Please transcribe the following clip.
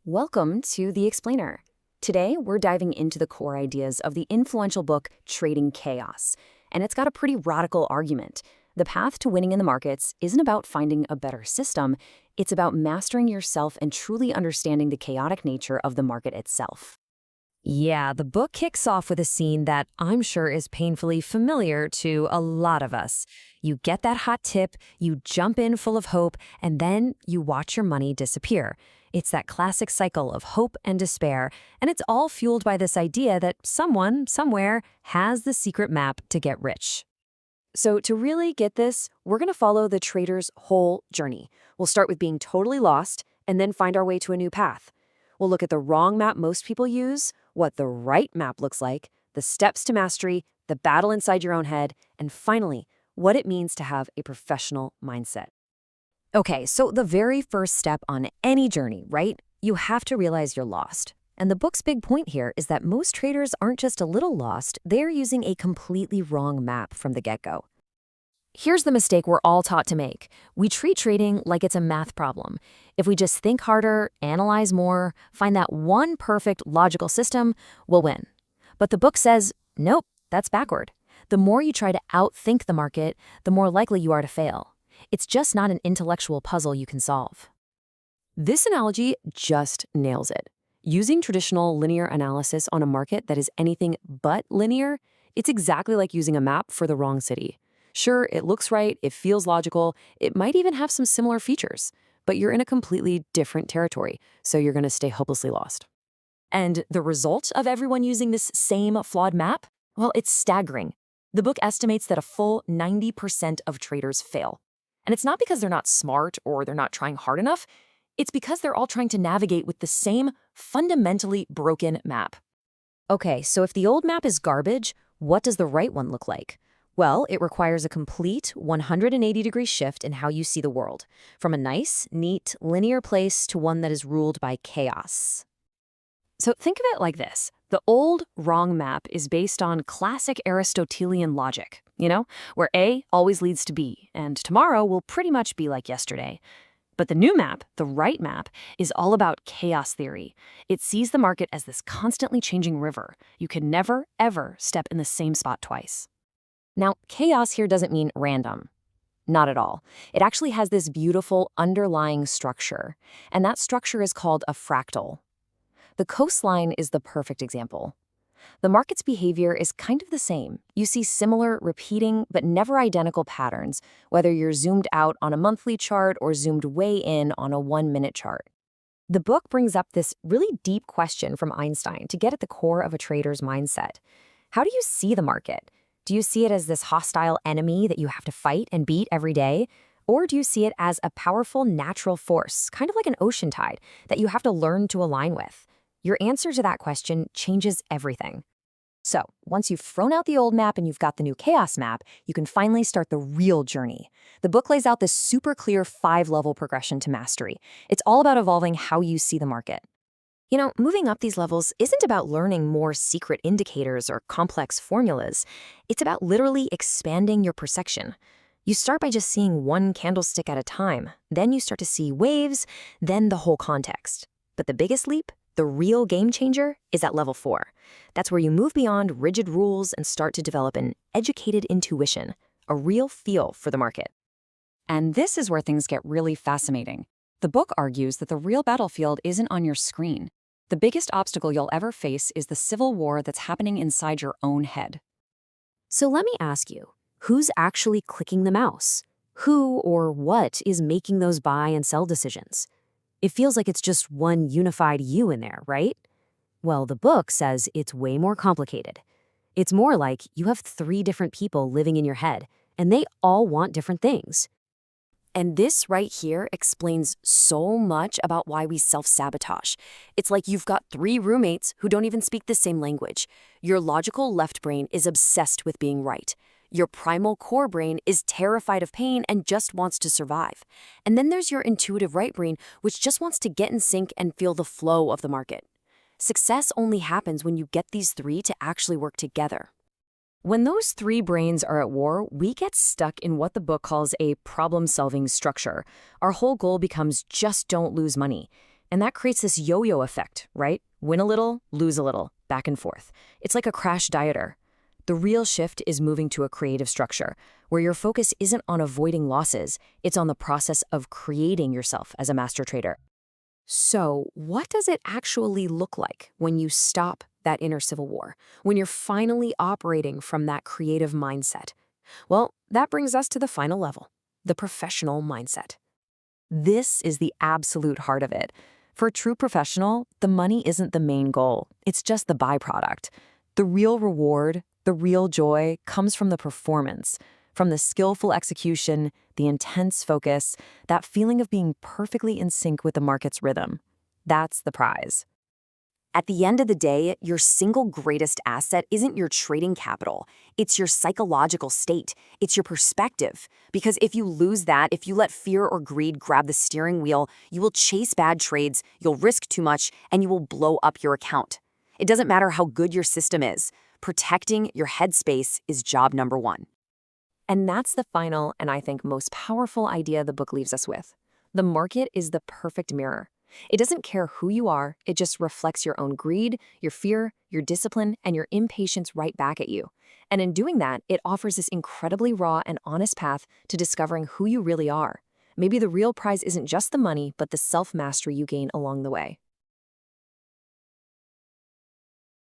Welcome to The Explainer. Today, we're diving into the core ideas of the influential book Trading Chaos, and it's got a pretty radical argument. The path to winning in the markets isn't about finding a better system, it's about mastering yourself and truly understanding the chaotic nature of the market itself. Yeah, the book kicks off with a scene that I'm sure is painfully familiar to a lot of us. You get that hot tip, you jump in full of hope, and then you watch your money disappear. It's that classic cycle of hope and despair, and it's all fueled by this idea that someone, somewhere, has the secret map to get rich. So to really get this, we're going to follow the trader's whole journey. We'll start with being totally lost, and then find our way to a new path. We'll look at the wrong map most people use, what the right map looks like, the steps to mastery, the battle inside your own head, and finally, what it means to have a professional mindset. Okay, so the very first step on any journey, right? You have to realize you're lost. And the book's big point here is that most traders aren't just a little lost, they're using a completely wrong map from the get-go. Here's the mistake we're all taught to make. We treat trading like it's a math problem. If we just think harder, analyze more, find that one perfect logical system, we'll win. But the book says, nope, that's backward. The more you try to outthink the market, the more likely you are to fail. It's just not an intellectual puzzle you can solve. This analogy just nails it. Using traditional linear analysis on a market that is anything but linear, it's exactly like using a map for the wrong city. Sure, it looks right, it feels logical, it might even have some similar features, but you're in a completely different territory, so you're going to stay hopelessly lost. And the result of everyone using this same flawed map? Well, it's staggering. The book estimates that a full 90% of traders fail. And it's not because they're not smart or they're not trying hard enough, it's because they're all trying to navigate with the same fundamentally broken map. Okay, so if the old map is garbage, what does the right one look like? Well, it requires a complete 180-degree shift in how you see the world, from a nice, neat, linear place to one that is ruled by chaos. So think of it like this. The old, wrong map is based on classic Aristotelian logic, where A always leads to B, and tomorrow will pretty much be like yesterday. But the new map, the right map, is all about chaos theory. It sees the market as this constantly changing river. You can never, ever step in the same spot twice. Now, chaos here doesn't mean random. Not at all. It actually has this beautiful underlying structure, and that structure is called a fractal. The coastline is the perfect example. The market's behavior is kind of the same. You see similar, repeating, but never identical patterns, whether you're zoomed out on a monthly chart or zoomed way in on a 1-minute chart. The book brings up this really deep question from Einstein to get at the core of a trader's mindset. How do you see the market? Do you see it as this hostile enemy that you have to fight and beat every day? Or do you see it as a powerful natural force, kind of like an ocean tide, that you have to learn to align with? Your answer to that question changes everything. So, once you've thrown out the old map and you've got the new chaos map, you can finally start the real journey. The book lays out this super clear 5-level progression to mastery. It's all about evolving how you see the market. Moving up these levels isn't about learning more secret indicators or complex formulas. It's about literally expanding your perception. You start by just seeing one candlestick at a time. Then you start to see waves, then the whole context. But the biggest leap, the real game changer, is at level 4. That's where you move beyond rigid rules and start to develop an educated intuition, a real feel for the market. And this is where things get really fascinating. The book argues that the real battlefield isn't on your screen. The biggest obstacle you'll ever face is the civil war that's happening inside your own head. So let me ask you, who's actually clicking the mouse? Who or what is making those buy and sell decisions? It feels like it's just one unified you in there, right? Well, the book says it's way more complicated. It's more like you have 3 different people living in your head, and they all want different things. And this right here explains so much about why we self-sabotage. It's like you've got 3 roommates who don't even speak the same language. Your logical left brain is obsessed with being right. Your primal core brain is terrified of pain and just wants to survive. And then there's your intuitive right brain, which just wants to get in sync and feel the flow of the market. Success only happens when you get these 3 to actually work together. When those 3 brains are at war, we get stuck in what the book calls a problem-solving structure. Our whole goal becomes just don't lose money. And that creates this yo-yo effect, right? Win a little, lose a little, back and forth. It's like a crash dieter. The real shift is moving to a creative structure, where your focus isn't on avoiding losses, it's on the process of creating yourself as a master trader. So, what does it actually look like when you stop that inner civil war, when you're finally operating from that creative mindset? Well, that brings us to the final level, the professional mindset. This is the absolute heart of it. For a true professional, the money isn't the main goal. It's just the byproduct. The real reward, the real joy comes from the performance, from the skillful execution, the intense focus, that feeling of being perfectly in sync with the market's rhythm. That's the prize. At the end of the day, your single greatest asset isn't your trading capital. It's your psychological state. It's your perspective. Because if you lose that, if you let fear or greed grab the steering wheel, you will chase bad trades, you'll risk too much, and you will blow up your account. It doesn't matter how good your system is. Protecting your headspace is job number one. And that's the final and I think most powerful idea the book leaves us with. The market is the perfect mirror. It doesn't care who you are, it just reflects your own greed, your fear, your discipline, and your impatience right back at you. And in doing that, it offers this incredibly raw and honest path to discovering who you really are. Maybe the real prize isn't just the money, but the self-mastery you gain along the way.